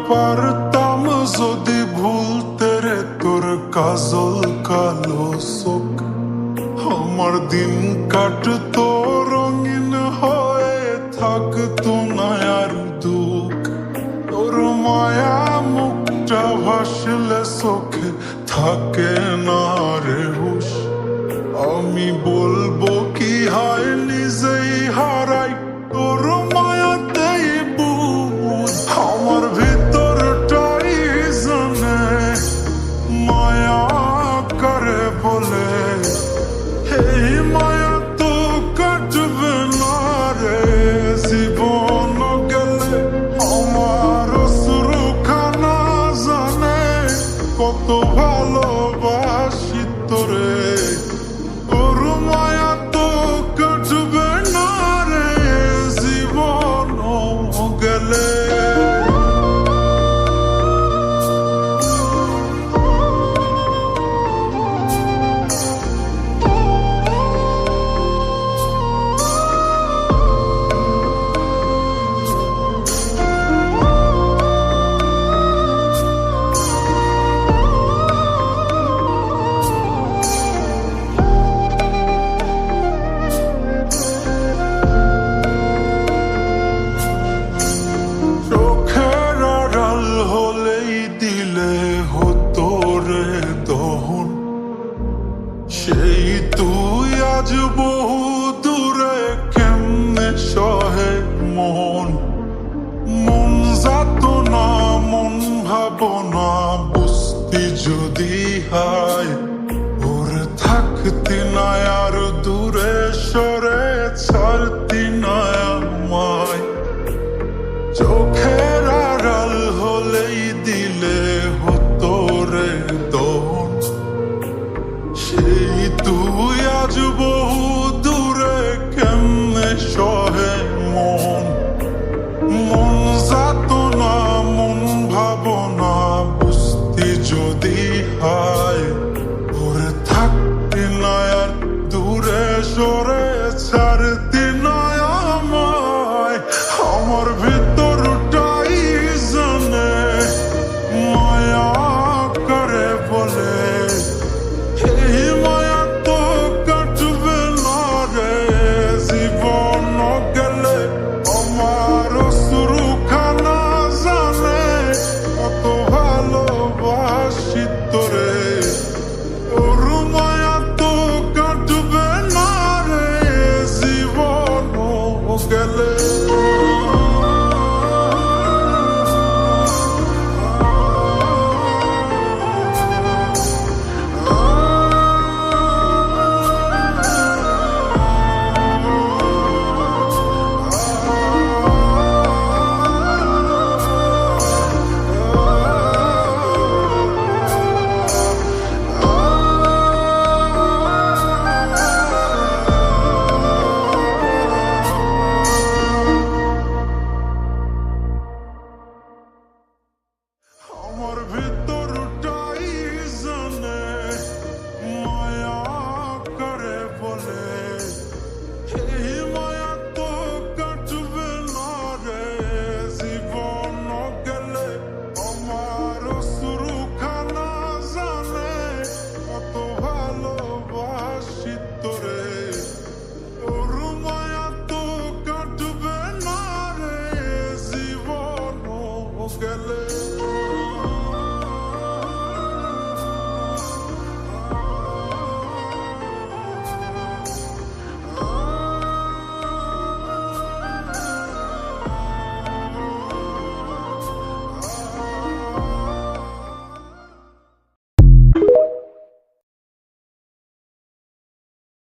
পারতাম যদি ভুলতে রে তোর কাজল কালো চোখ, আমার দিন কাটতো রঙিন হয়ে থাকতো না আর দুঃখ। তোর মায়া মুখটা ভাসলে চোখে থাকে না রে হুশ। আমি বলবো কি হায় নিজেই হারাই তোর মায়াতেই বুঝ। আমার ভিতরটাই জানে মায়া করে বলে, এই মায়া তো কাটবে না রে জীবন গেলে। আমার অশ্রুখানা জানে কত ভালোবাসি তোরে, তোর মায়া তো কাটবে না রে জীবন গেলে। সেই তুই আজ বহু দূরে কেমনে সহে মন, মন যাতো না মন ভাবনা বুঝতি যদি হায়। ওর থাকতি না আর দূরে সরে ছাড়তি না আমায়। চোখের আড়াল হলেই দিলে হতো রে দহন, সেই তুই আজ বহু দূরে কেমনে সহে মন, মন যাতো না মন ভাবনা বুঝতি যদি হায়। ওরে থাকতি না আর দূরে সরে ছাড়তি না আমায়। আমার ভিতরটাই জানে মায়া করে বলে, এই মায়া তো কাটবে না রে জীবন গেলে। আমার অশ্রুখানা জানে কত ভালোবাসি তোরে, তোর মায়া তো কাটবে না রে জীবন গেলে।